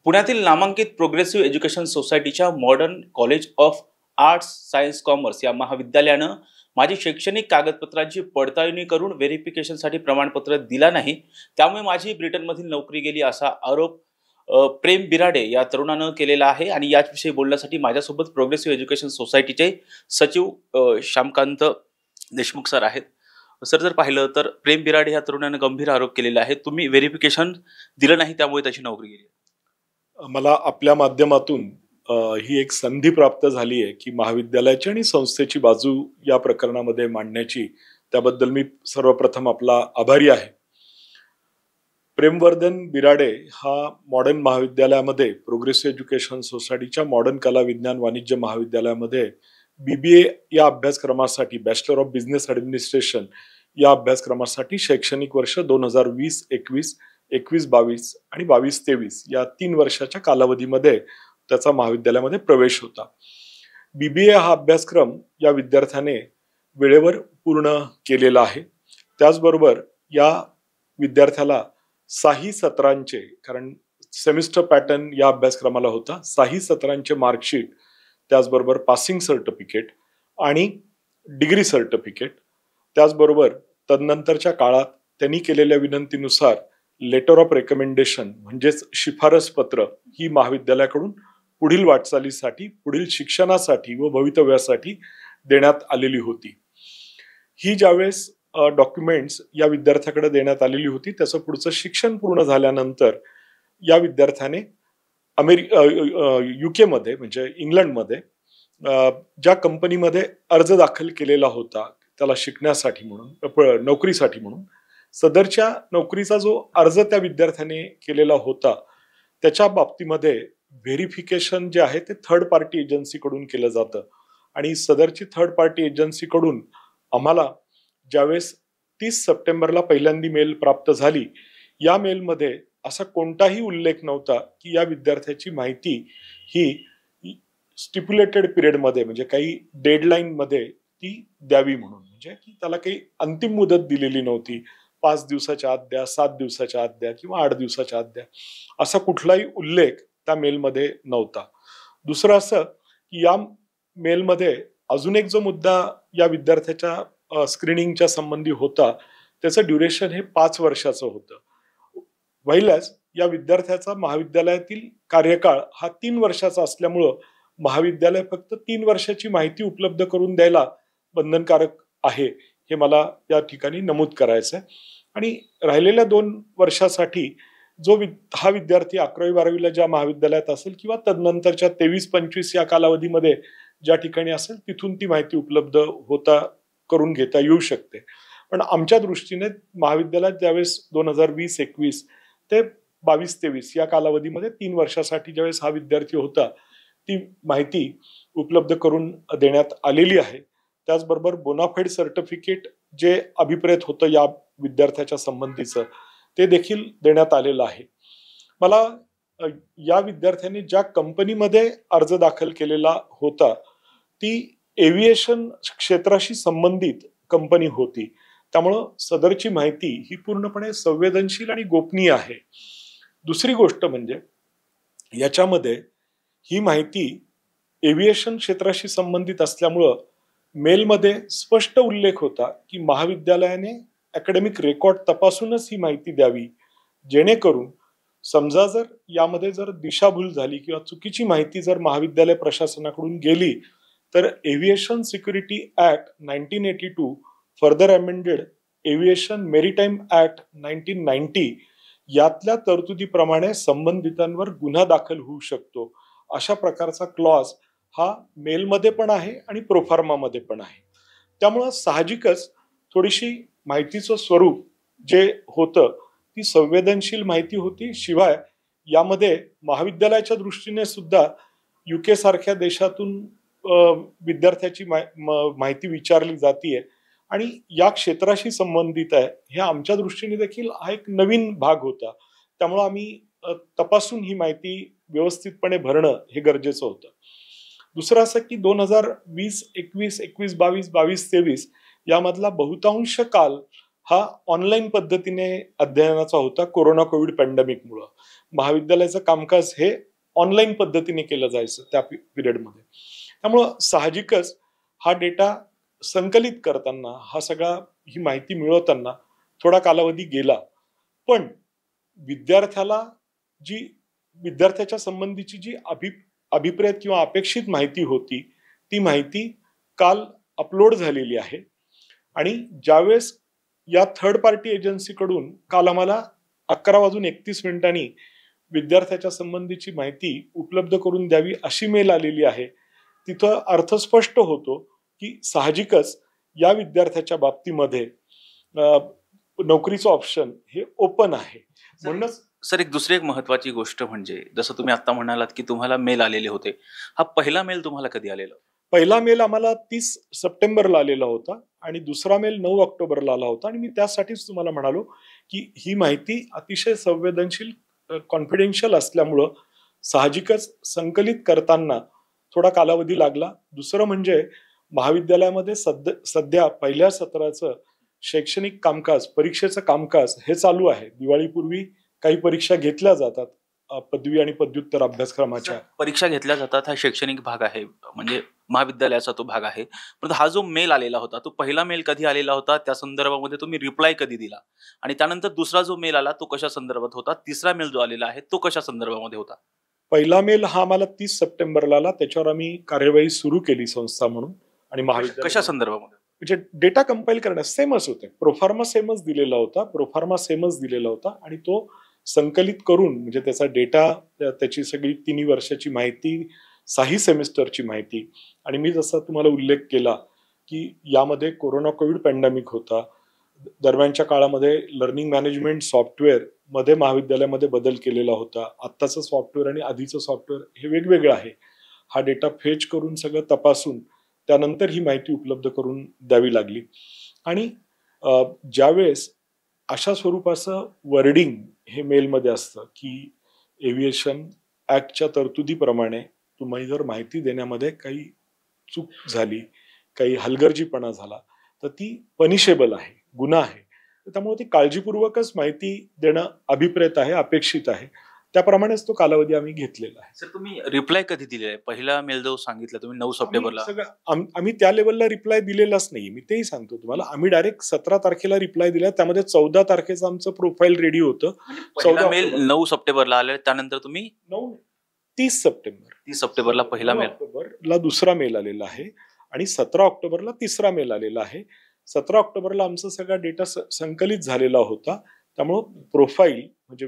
पुण्यातील नामांकित progressive education सोसायटीच्या modern college of arts science commerce या महाविद्यालयानं माझी शैक्षणिक कागदपत्रांची पडताळणी करून व्हेरिफिकेशनसाठी प्रमाणपत्र दिला नाही, त्यामुळे माझी ब्रिटनमधील नोकरी गेली असा आरोप प्रेम बिराडे या तरुणानं केलेला आहे। आणि याविषयी बोलण्यासाठी माझ्यासोबत प्रोग्रेसिव्ह एज्युकेशन सोसायटीचे सचिव श्यामकांत देशमुख सर आहेत। सर, जर पाहिलं तर प्रेम बिराडे या तरुणानं गंभीर आरोप केलेला आहे, तुम्ही व्हेरिफिकेशन दिलं नाही त्यामुळे त्याची नोकरी गेली। मला आपल्या माध्यमातून ही एक संधी प्राप्त झाली आहे की महाविद्यालयाची आणि संस्थेची बाजू या प्रकरणामध्ये मांडण्याची। त्याबद्दल मी सर्वप्रथम आपला आभारी आहे। प्रेमवर्धन बिराडे हा मॉडर्न महाविद्यालयामध्ये प्रोग्रेसिव्ह एज्युकेशन सोसायटीच्या मॉडर्न कला विज्ञान वाणिज्य महाविद्यालयामध्ये BBA या अभ्यासक्रमासाठी, बॅचलर ऑफ बिझनेस ॲडमिनिस्ट्रेशन या अभ्यासक्रमासाठी शैक्षणिक वर्ष 2020-21, 21-22 आणि 22-23 या 3 वर्षाच्या कालावधीमध्ये त्याचा महाविद्यालयामध्ये प्रवेश होता। BBA हा अभ्यासक्रम या विद्यार्थ्याने वेळेवर पूर्ण केलेला आहे। त्याचबरोबर या विद्यार्थ्याला 6 सत्रांचे, कारण सेमिस्टर पॅटर्न या अभ्यासक्रमाला होता, 6 सत्रांचे मार्कशीट, त्याचबरोबर पासिंग सर्टिफिकेट आणि डिग्री सर्टिफिकेट, त्याचबरोबर तदनंतरच्या काळात त्यांनी केलेल्या विनंतीनुसार लेटर ऑफ रेकमेंडेशन म्हणजेच शिफारस पत्र ही महाविद्यालयाकडून पुढील वाटचालीसाठी, पुढील शिक्षणासाठी व भवितव्यासाठी देण्यात आलेली होती। ही ज्यावेळेस डॉक्युमेंट्स या विद्यार्थ्याकडे देण्यात आलेली होती, त्याचं पुढचं शिक्षण पूर्ण झाल्यानंतर या विद्यार्थ्याने UK मध्ये म्हणजे इंग्लंडमध्ये ज्या कंपनीमध्ये अर्ज दाखल केलेला होता त्याला शिकण्यासाठी म्हणून, नोकरीसाठी म्हणून, सदरच्या नोकरीचा जो अर्ज त्या विद्यार्थ्याने केलेला होता त्याच्या बाबतीमध्ये व्हेरिफिकेशन जे आहे ते थर्ड पार्टी एजन्सीकडून केलं जातं। आणि सदरची थर्ड पार्टी एजन्सीकडून आम्हाला ज्यावेळेस 30 सप्टेंबरला पहिल्यांदी मेल प्राप्त झाली, या मेलमध्ये असा कोणताही उल्लेख नव्हता की या विद्यार्थ्याची माहिती ही स्टिप्युलेटेड पिरियडमध्ये म्हणजे काही डेडलाईन मध्ये ती द्यावी म्हणून, म्हणजे की त्याला काही अंतिम मुदत दिलेली नव्हती, 5 दिवसाच्या आत द्या, 7 दिवसाच्या आत द्या किंवा 8 दिवसाच्या आत द्या, असा कुठलाही उल्लेख त्या मेलमध्ये नव्हता। दुसरं असं की या मेलमध्ये अजून एक जो मुद्दा या विद्यार्थ्याच्या स्क्रीनिंगच्या संबंधी होता, त्याचं ड्युरेशन हे 5 वर्षाचं होतं। व्हाईलॅस या विद्यार्थ्याचा महाविद्यालयातील कार्यकाळ हा 3 वर्षाचा असल्यामुळं महाविद्यालय फक्त 3 वर्षाची माहिती उपलब्ध करून द्यायला बंधनकारक आहे, हे मला या ठिकाणी नमूद करायचं आहे। आणि राहिलेल्या 2 वर्षासाठी जो हा विद्यार्थी 11वी-12वीला ज्या महाविद्यालयात असेल किंवा तदनंतरच्या 23-25 या कालावधीमध्ये ज्या ठिकाणी असेल तिथून ती माहिती उपलब्ध करून घेता येऊ शकते। पण आमच्या दृष्टीने महाविद्यालयात ज्यावेळेस 2020-21 ते 22-23 या कालावधीमध्ये 3 वर्षासाठी ज्यावेळेस हा विद्यार्थी होता ती माहिती उपलब्ध करून देण्यात आलेली आहे। त्याचबरोबर बोनाफाईड सर्टिफिकेट जे अभिप्रेत होतं या विद्यार्थ्याच्या संबंधीचं ते देखील देण्यात आलेलं आहे। मला या विद्यार्थ्यांनी ज्या कंपनीमध्ये अर्ज दाखल केलेला होता ती एव्हिएशन क्षेत्राशी संबंधित कंपनी होती, त्यामुळं सदरची माहिती ही पूर्णपणे संवेदनशील आणि गोपनीय आहे। दुसरी गोष्ट म्हणजे याच्यामध्ये ही माहिती एव्हिएशन क्षेत्राशी संबंधित असल्यामुळं मेलमध्ये स्पष्ट उल्लेख होता की महाविद्यालयाने अकॅडमिक रेकॉर्ड तपासूनच ही माहिती द्यावी, जेणेकरून समजा जर यामध्ये दिशाभूल झाली किंवा चुकीची माहिती जर महाविद्यालय प्रशासनाकडून गेली तर aviation security act 1982 further amended aviation maritime act 1990 यातल्या तरतुदीप्रमाणे संबंधितांवर गुन्हा दाखल होऊ शकतो। अशा प्रकारचा क्लॉज हा मेलमध्ये पण आहे आणि प्रोफार्मामध्ये पण आहे। त्यामुळं साहजिकच थोडीशी माहितीचं स्वरूप जे होतं ती संवेदनशील माहिती होती। शिवाय यामध्ये महाविद्यालयाच्या दृष्टीने सुद्धा UK सारख्या देशातून विद्यार्थ्याची माहिती विचारली जातीये आणि या क्षेत्राशी संबंधित आहे, हे आमच्या दृष्टीने देखील हा एक नवीन भाग होता। त्यामुळे आम्ही तपासून ही माहिती व्यवस्थितपणे भरणं हे गरजेचं होतं। दुसरं असं की 2020-21, 21-22, 22-23 यामधला बहुतांश काल हा ऑनलाईन पद्धतीने अध्ययनाचा होता. कोरोना कोविड पॅन्डेमिकमुळं महाविद्यालयाचं कामकाज हे ऑनलाईन पद्धतीने केलं जायचं त्या पिरियडमध्ये. त्यामुळं साहजिकच हा डेटा संकलित करताना, हा सगळा ही माहिती मिळवताना थोडा कालावधी गेला. पण विद्यार्थ्याला जी विद्यार्थ्याच्या संबंधीची जी अभिप्रेत किंवा अपेक्षित माहिती होती, ती माहिती काल अपलोड झालेली आहे. आणि ज्यावेळेस या थर्ड पार्टी एजन्सीकडून काल आम्हाला 11:31 विद्यार्थ्याच्या संबंधीची माहिती उपलब्ध करून द्यावी अशी मेल आलेली आहे, तिथं अर्थ स्पष्ट होतो की साहजिकच या विद्यार्थ्याच्या बाबतीमध्ये नोकरीचं ऑप्शन हे ओपन आहे. म्हणूनच सर एक दुसरी एक महत्वाची गोष्ट म्हणजे जसं तुम्ही आता म्हणालात की तुम्हाला मेल आलेले होते, हा पहिला मेल तुम्हाला कधी आलेला? पहिला मेल आम्हाला 30 सप्टेंबरला आलेला होता आणि दुसरा मेल 9 ऑक्टोबरला आला होता. आणि मी त्यासाठीच तुम्हाला म्हणालो की ही माहिती अतिशय संवेदनशील, कॉन्फिडेन्शियल असल्यामुळं साहजिकच संकलित करताना थोडा कालावधी लागला. दुसरं म्हणजे महाविद्यालयामध्ये सध्या पहिल्या सत्राचं शैक्षणिक कामकाज, परीक्षेचं कामकाज हे चालू आहे. दिवाळीपूर्वी काही परीक्षा घेतल्या जातात पदवी आणि पदव्युत्तर अभ्यासक्रमाच्या. परीक्षा घेतल्या जातात, हा शैक्षणिक भाग आहे, म्हणजे महाविद्यालयाचा तो भाग आहे. पण हा जो मेल आलेला होता तो पहिला मेल कधी आलेला होता, त्या संदर्भामध्ये तुम्ही रिप्लाय कधी दिला, आणि त्यानंतर दुसरा जो मेल आला तो कशा संदर्भात होता, तिसरा मेल जो आलेला आहे तो कशा संदर्भामध्ये होता? पहिला मेल हा आम्हाला 30 सप्टेंबरला आला. त्याच्यावर आम्ही कार्यवाही सुरू केली संस्था म्हणून. आणि कशा संदर्भामध्ये? म्हणजे डेटा कंपाईल करण्यास सेमच होते. प्रोफार्मा सेमच दिलेला होता आणि तो संकलित करून म्हणजे त्याचा डेटा, त्याची सगळी 3 वर्षाची माहिती, 6 सेमिस्टरची माहिती. आणि मी जसा तुम्हाला उल्लेख केला की यामध्ये कोरोना कोविड पॅन्डेमिक होता, दरम्यानच्या काळामध्ये लर्निंग मॅनेजमेंट सॉफ्टवेअर मध्ये महाविद्यालयामध्ये बदल केलेला होता. आत्ताचं सॉफ्टवेअर आणि आधीचं सॉफ्टवेअर हे वेगवेगळं आहे. हा डेटा फेच करून सगळं तपासून त्यानंतर ही माहिती उपलब्ध करून द्यावी लागली. आणि ज्यावेळेस अशा स्वरूपाचं वर्डिंग हे मेलमध्ये असतं की एव्हिएशन ऍक्टच्या तरतुदीप्रमाणे तुम्ही जर माहिती देण्यामध्ये काही चूक झाली, काही हलगर्जीपणा झाला तर ती पनिशेबल आहे, गुन्हा आहे. त्यामुळे ती काळजीपूर्वकच माहिती देणं अभिप्रेत आहे, अपेक्षित आहे. त्याप्रमाणेच तो कालावधी आम्ही घेतलेला आहे. सर तुम्ही रिप्लाय कधी दिलेला आहे? पहिला मेल जो सांगितला तुम्ही 9 सप्टेंबरला, आम्ही त्या लेवलला रिप्लाय दिलेलाच नाही. मी तेही सांगतो तुम्हाला. आम्ही डायरेक्ट 17 तारखेला रिप्लाय दिला. त्यामध्ये 14 तारखेचं आमचं प्रोफाईल रेडी होतं. 14 मेल 9 सप्टेंबरला आले, त्यानंतर तुम्ही 30 सप्टेंबरला पहिला मेल, ऑक्टोबरला दुसरा मेल आलेला आहे आणि 17 ऑक्टोबरला तिसरा मेल आलेला आहे. 17 ऑक्टोबरला आमचा सगळा डेटा संकलित झालेला होता. त्यामुळं प्रोफाईल म्हणजे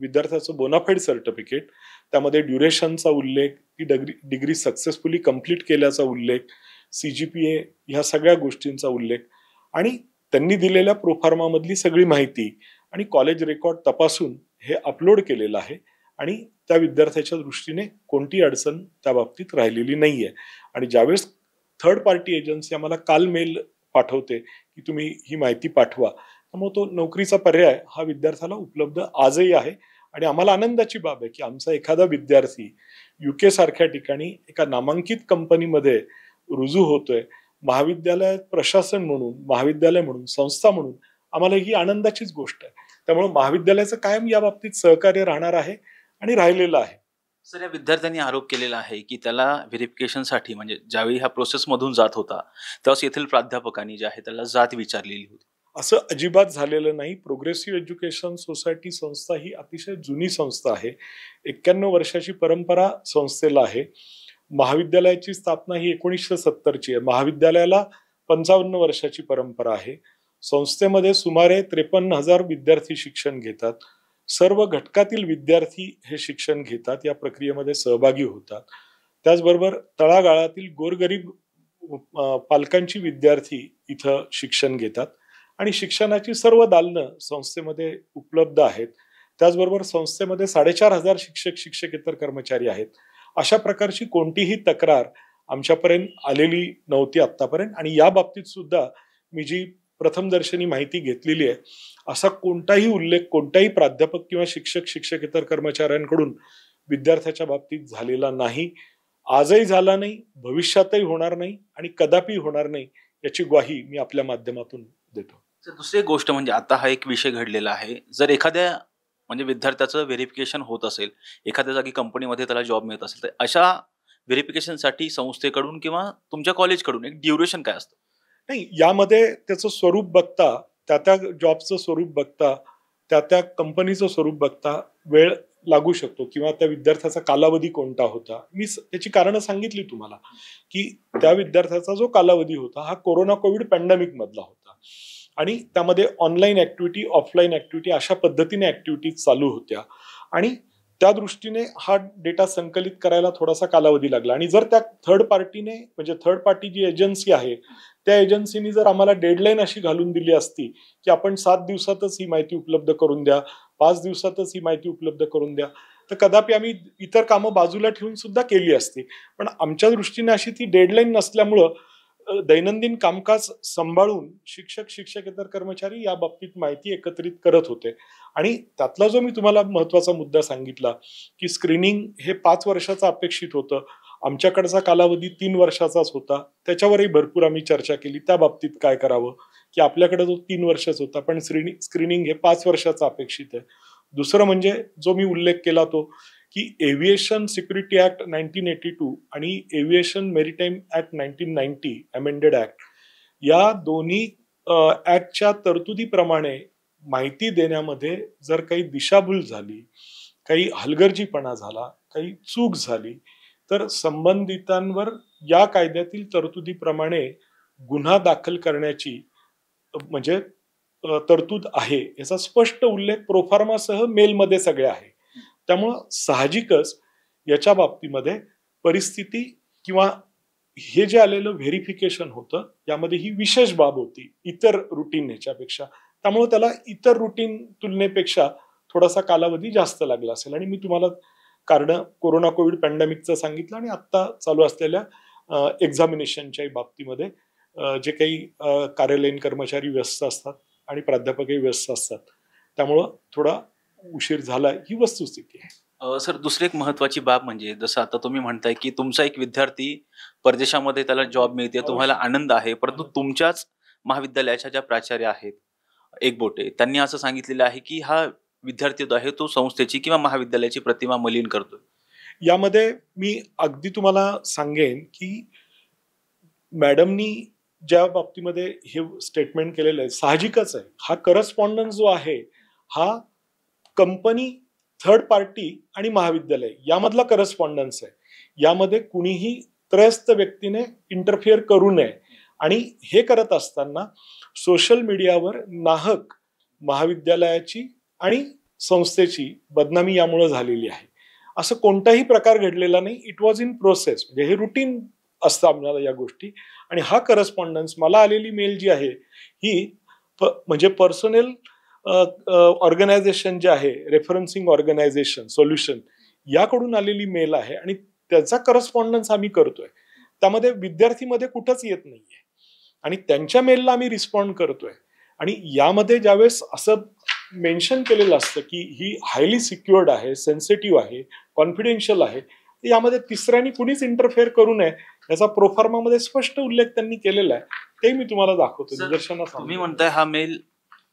विद्यार्थ्याचं बोनाफाईड सर्टिफिकेट, त्यामध्ये ड्युरेशनचा उल्लेख, ती डिग्री सक्सेसफुली कंप्लीट केल्याचा उल्लेख, CGPA ह्या सगळ्या गोष्टींचा उल्लेख आणि त्यांनी दिलेल्या प्रोफार्मामधली सगळी माहिती आणि कॉलेज रेकॉर्ड तपासून हे अपलोड केलेलं आहे. आणि त्या विद्यार्थ्याच्या दृष्टीने कोणती अडचण त्या बाबतीत राहिलेली नाहीये. आणि ज्यावेळेस थर्ड पार्टी एजन्सी आम्हाला काल मेल पाठवते की तुम्ही ही माहिती पाठवा, त्यामुळे तो नोकरीचा पर्याय हा विद्यार्थ्याला उपलब्ध आजही आहे. आणि आम्हाला आनंदाची बाब आहे की आमचा एखादा विद्यार्थी UK सारख्या ठिकाणी एका नामांकित कंपनीमध्ये रुजू होतोय. महाविद्यालय प्रशासन म्हणून, महाविद्यालय म्हणून, संस्था म्हणून आम्हाला ही आनंदाचीच गोष्ट आहे. त्यामुळे महाविद्यालयाचं कायम या बाबतीत सहकार्य राहणार आहे आणि राहिलेलं आहे. सर या विद्यार्थ्यांनी आरोप केलेला आहे की त्याला व्हेरिफिकेशनसाठी म्हणजे ज्यावेळी ह्या प्रोसेसमधून जात होता तेव्हा येथील प्राध्यापकांनी जे आहे त्याला जात विचारलेली होती. असं अजिबात झालेलं नाही. प्रोग्रेसिव्ह एज्युकेशन सोसायटी संस्था ही अतिशय जुनी संस्था आहे. 91 वर्षाची परंपरा संस्थेला आहे. महाविद्यालयाची स्थापना ही 1970ची आहे. महाविद्यालयाला 55 वर्षाची परंपरा आहे. संस्थेमध्ये सुमारे 53,000 विद्यार्थी शिक्षण घेतात. सर्व घटकातील विद्यार्थी हे शिक्षण घेतात, या प्रक्रियेमध्ये सहभागी होतात. त्याचबरोबर तळागाळातील गोरगरीब पालकांची विद्यार्थी इथं शिक्षण घेतात आणि शिक्षणाची सर्व दालनं संस्थेमध्ये उपलब्ध आहेत. त्याचबरोबर संस्थेमध्ये 4,500 शिक्षक शिक्षकेतर कर्मचारी आहेत. अशा प्रकारची कोणतीही तक्रार आमच्यापर्यंत आलेली नव्हती आतापर्यंत. आणि या बाबतीत सुद्धा मी जी प्रथमदर्शनी माहिती घेतलेली आहे, असा कोणताही उल्लेख कोणताही प्राध्यापक किंवा शिक्षक शिक्षकेतर कर्मचाऱ्यांकडून विद्यार्थ्याच्या बाबतीत झालेला नाही, आजही झाला नाही, भविष्यातही होणार नाही आणि कदापि होणार नाही, याची ग्वाही मी आपल्या माध्यमातून देतो. तर दुसरी एक गोष्ट म्हणजे आता हा एक विषय घडलेला आहे. जर एखाद्या म्हणजे विद्यार्थ्याचं व्हेरिफिकेशन होत असेल, एखाद्या जागी कंपनीमध्ये त्याला जॉब मिळत असेल, तर अशा व्हेरिफिकेशनसाठी संस्थेकडून किंवा तुमच्या कॉलेजकडून एक ड्युरेशन काय असतं? नाही, यामध्ये त्याचं स्वरूप बघता, त्या जॉबचं स्वरूप बघता, त्या कंपनीचं स्वरूप बघता वेळ लागू शकतो किंवा त्या विद्यार्थ्याचा कालावधी कोणता होता. मी त्याची कारणं सांगितली तुम्हाला, की त्या विद्यार्थ्याचा जो कालावधी होता हा कोरोना कोविड पॅन्डेमिक मधला होता आणि त्यामध्ये ऑनलाईन ऍक्टिव्हिटी, ऑफलाईन ऍक्टिव्हिटी अशा पद्धतीने ऍक्टिव्हिटीज चालू होत्या आणि त्या दृष्टीने हा डेटा संकलित करायला थोडासा कालावधी लागला. आणि जर त्या थर्ड पार्टीने म्हणजे थर्ड पार्टी जी एजन्सी आहे त्या एजन्सीनी जर आम्हाला डेडलाईन अशी घालून दिली असती की आपण 7 दिवसातच ही माहिती उपलब्ध करून द्या, 5 दिवसातच ही माहिती उपलब्ध करून द्या, तर कदापि आम्ही इतर कामं बाजूला ठेवून सुद्धा केली असती. पण आमच्या दृष्टीने अशी ती डेडलाईन नसल्यामुळं दैनंदिन कामकाज सांभाळून शिक्षक, शिक्षकेतर कर्मचारी या बाबतीत माहिती एकत्रित करत होते. आणि त्यातला जो मी तुम्हाला महत्वाचा मुद्दा सांगितला की स्क्रीनिंग हे 5 वर्षाचं अपेक्षित होतं, आमच्याकडचा कालावधी 3 वर्षाचाच होता. त्याच्यावरही भरपूर आम्ही चर्चा केली त्या बाबतीत काय करावं, की आपल्याकडे जो 3 वर्षाचा होता पण स्क्रीनिंग हे 5 वर्षाचं अपेक्षित आहे. दुसरं म्हणजे जो मी उल्लेख केला तो की एव्हिएशन सिक्युरिटी ऍक्ट 1982 आणि aviation maritime act 1990 amended act या दोन्ही ऍक्टच्या तरतुदीप्रमाणे माहिती देण्यामध्ये जर काही दिशाभूल झाली, काही हलगर्जीपणा झाला, काही चूक झाली, तर संबंधितांवर या कायद्यातील तरतुदीप्रमाणे गुन्हा दाखल करण्याची म्हणजे तरतूद आहे. याचा स्पष्ट उल्लेख प्रोफार्मासह मेलमध्ये सगळे आहे. त्यामुळं साहजिकच याच्या बाबतीमध्ये परिस्थिती किंवा हे जे आलेलं व्हेरिफिकेशन होतं यामध्ये ही विशेष बाब होती इतर रुटीन ह्याच्यापेक्षा. त्यामुळे त्याला इतर रुटीन तुलनेपेक्षा थोडासा कालावधी जास्त लागला असेल. आणि मी तुम्हाला कारण कोरोना कोविड पॅन्डेमिकचं सांगितलं आणि आता चालू असलेल्या एक्झामिनेशनच्या बाबतीमध्ये जे काही कार्यालयीन कर्मचारी व्यस्त असतात आणि प्राध्यापकही व्यस्त असतात, त्यामुळं थोडा उशीर झाला ही वस्तुस्थिती आहे. सर दुसरी एक महत्वाची बाब म्हणजे जसं आता तुम्ही म्हणताय की तुमचा एक विद्यार्थी परदेशामध्ये त्याला जॉब मिळते, तुम्हाला आनंद आहे, परंतु तुमच्याच महाविद्यालयाच्या ज्या प्राचार्य आहेत एकबोटे, त्यांनी असं सांगितलेलं आहे की हा विद्यार्थी जो आहे तो संस्थेची किंवा महाविद्यालयाची प्रतिमा मलिन करतोय. यामध्ये मी अगदी तुम्हाला सांगेन की मॅडमनी ज्या बाबतीमध्ये हे स्टेटमेंट केलेलं आहे साहजिकच आहे. हा करस्पॉन्डन्स जो आहे हा कंपनी, थर्ड पार्टी आणि महाविद्यालय यामधला करस्पॉन्डन्स आहे. यामध्ये कुणीही त्रयस्थ व्यक्तीने इंटरफिअर करू नये. आणि हे करत असताना सोशल मीडियावर नाहक महाविद्यालयाची आणि संस्थेची बदनामी यामुळे झालेली आहे. असं कोणताही प्रकार घडलेला नाही. It was in process. म्हणजे हे रुटीन असतं आम्हाला या गोष्टी. आणि हा करस्पॉन्डन्स मला आलेली मेल जी आहे ही म्हणजे पर्सनल ऑर्गनायझेशन जे आहे रेफरन्सिंग ऑर्गनायझेशन सोल्युशन याकडून आलेली मेल आहे आणि त्याचा करस्पॉन्डन्स आम्ही करतोय. त्यामध्ये विद्यार्थीमध्ये कुठंच येत नाहीये आणि त्यांच्या मेलला आम्ही रिस्पॉन्ड करतोय. आणि यामध्ये ज्यावेळेस असं मेन्शन केलेलं असतं की ही हायली सिक्युअर्ड आहे, सेन्सिटिव्ह आहे, कॉन्फिडेन्शियल आहे, यामध्ये तिसऱ्यानी कुणीच इंटरफेअर करू नये याचा प्रोफार्मामध्ये स्पष्ट उल्लेख त्यांनी केलेला आहे. ते मी तुम्हाला दाखवतो निदर्शनास. तुम्ही म्हणताय हा मेल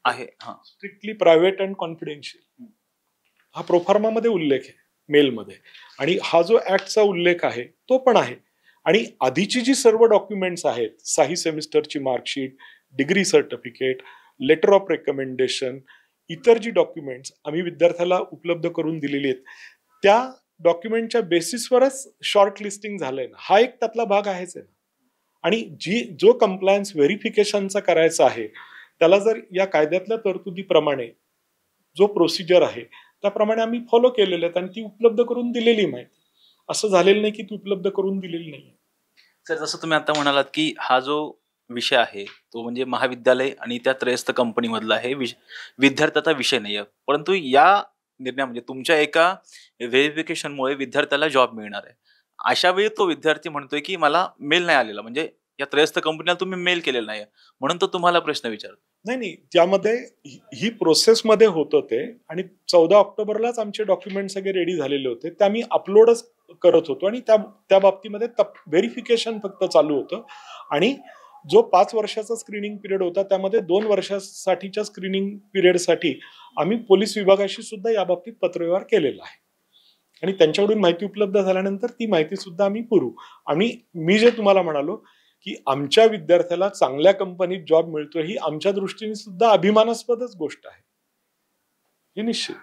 आहे स्ट्रिक्टली प्रायव्हेट अँड कॉन्फिडेन्शियल हा प्रोफार्मामध्ये उल्लेख आहे मेलमध्ये. आणि हा जो ऍक्टचा उल्लेख आहे तो पण आहे. आणि आधीची जी सर्व डॉक्युमेंट्स आहेत, 6 सेमिस्टरची marksheet, degree certificate, letter of recommendation, इतर जी डॉक्युमेंट्स आम्ही विद्यार्थ्याला उपलब्ध करून दिलेली आहेत त्या डॉक्युमेंटच्या बेसिसवरच शॉर्ट लिस्टिंग झालंय ना, हा एक त्यातला भाग आहेच आहे. आणि जो कंप्लायन्स व्हेरिफिकेशनचा करायचा आहे त्याला जर या कायद्यातल्या तरतुदीप्रमाणे जो प्रोसिजर आहे त्याप्रमाणे आम्ही फॉलो केलेले आहेत आणि ती उपलब्ध करून दिलेली माहिती. असं झालेलं नाही की ती उपलब्ध करून दिलेली नाही. सर जसं तुम्ही आता म्हणालात की हा जो विषय आहे तो म्हणजे महाविद्यालय आणि त्या त्रयस्थ कंपनी मधला हे विद्यार्थ्याचा विषय नाहीये, परंतु या निर्णय म्हणजे तुमच्या एका व्हेरिफिकेशनमुळे विद्यार्थ्याला जॉब मिळणार आहे. अशा वेळी तो विद्यार्थी म्हणतोय की मला मेल नाही आलेला, म्हणजे या त्रयस्थ कंपनीला तुम्ही मेल केलेला नाही, म्हणून तो तुम्हाला प्रश्न विचारतो. नाही, त्यामध्ये ही प्रोसेसमध्ये होतं ते. आणि 14 ऑक्टोबरलाच आमचे डॉक्युमेंट सगळे रेडी झालेले होते, ते आम्ही अपलोडच करत होतो आणि त्या बाबतीमध्ये व्हेरिफिकेशन फक्त चालू होतं. आणि जो 5 वर्षाचा स्क्रीनिंग पिरियड होता त्यामध्ये 2 वर्षासाठीच्या स्क्रीनिंग पिरियडसाठी आम्ही पोलीस विभागाशी सुद्धा याबाबतीत पत्रव्यवहार केलेला आहे आणि त्यांच्याकडून माहिती उपलब्ध झाल्यानंतर ती माहिती सुद्धा आम्ही पुरवू. आणि मी जे तुम्हाला म्हणालो की आमच्या विद्यार्थ्याला चांगल्या कंपनीत जॉब मिळतो ही आमच्या दृष्टीने सुद्धा अभिमानास्पदच गोष्ट आहे, हे निश्चित.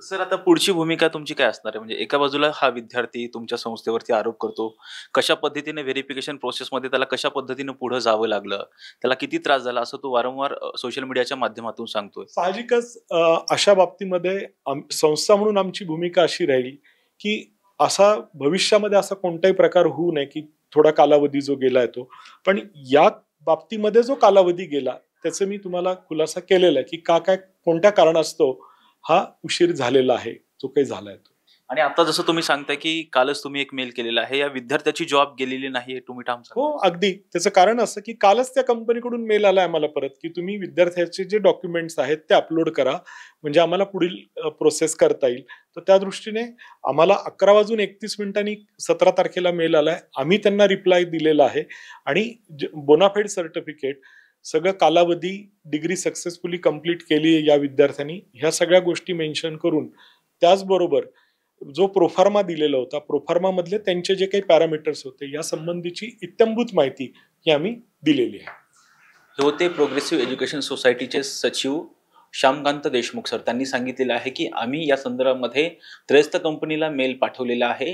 सर, आता पुढची भूमिका तुमची काय असणार आहे? म्हणजे एका बाजूला हा विद्यार्थी तुमच्या संस्थेवरती आरोप करतो, कशा पद्धतीने व्हेरिफिकेशन प्रोसेसमध्ये त्याला कशा पद्धतीने पुढे जावं लागलं, त्याला किती त्रास झाला असं तो वारंवार सोशल मीडियाच्या माध्यमातून सांगतोय. साहजिकच अशा बाबतीमध्ये संस्था म्हणून आमची भूमिका अशी राहील की असा भविष्यामध्ये असा कोणताही प्रकार होऊ नये की थोडा कालावधी जो गेलाय तो, पण या बाबतीमध्ये जो कालावधी गेला त्याचं मी तुम्हाला खुलासा केलेला आहे की काय कोणत्या कारणास्तव हा उशीर झालेला आहे जो काही झालाय तो. आणि आता जसं तुम्ही सांगताय की कालच तुम्ही एक मेल केलेला आहे, या विद्यार्थ्याची जॉब गेलेली नाही तुम्ही ठाम सांगताय. हो, अगदी. त्याचं कारण असं की कालच त्या कंपनीकडून मेल आलाय आम्हाला परत की तुम्ही विद्यार्थ्याचे जे डॉक्युमेंट्स आहेत ते अपलोड करा म्हणजे आम्हाला पुढील प्रोसेस करता येईल. तर त्या दृष्टीने आम्हाला 11:31 17 तारखेला मेल आलाय. आम्ही त्यांना रिप्लाय दिलेला आहे आणि बोनाफाईड सर्टिफिकेट, सगळं कालावधी, डिग्री सक्सेसफुली कंप्लीट केली या विद्यार्थ्यांनी, ह्या सगळ्या गोष्टी मेन्शन करून त्याचबरोबर जो प्रोफार्मा दिलेला होता, प्रोफार्मा मधले त्यांचे जे काही पॅरामीटर्स होते या संबंधीची इत्थंभूत माहिती ही आम्ही दिलेली आहे. हे होते प्रोग्रेसिव्ह एज्युकेशन सोसायटीचे सचिव श्यामकांत देशमुख सर. त्यांनी सांगितलेलं आहे की आम्ही या संदर्भामध्ये त्रयस्थ कंपनीला मेल पाठवलेला आहे,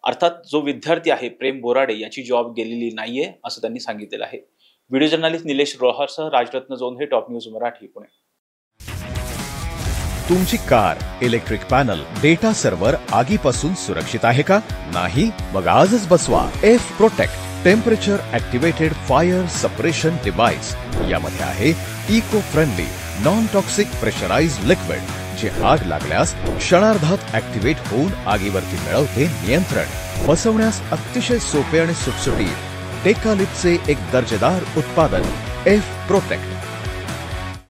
अर्थात जो विद्यार्थी आहे प्रेम बोराडे याची जॉब गेलेली नाहीये असं त्यांनी सांगितलेलं आहे. व्हिडिओ जर्नलिस्ट निलेश रोहारसह राजरत्न जोंधे, टॉप न्यूज मराठी, पुणे. तुमची car, electric panel, data server आगीपासून सुरक्षित आहे का? नाही? मग आजच बसवा F protect temperature activated fire suppression device. यामध्ये आहे eco friendly non toxic pressurised liquid जे आग लागल्यास क्षणार्धात ऍक्टिव्हेट होऊन आगीवरती मिळवते नियंत्रण. बसवण्यास अतिशय सोपे आणि सुटसुटीत टेकालिपचे एक दर्जेदार उत्पादन एफ प्रोटेक्ट.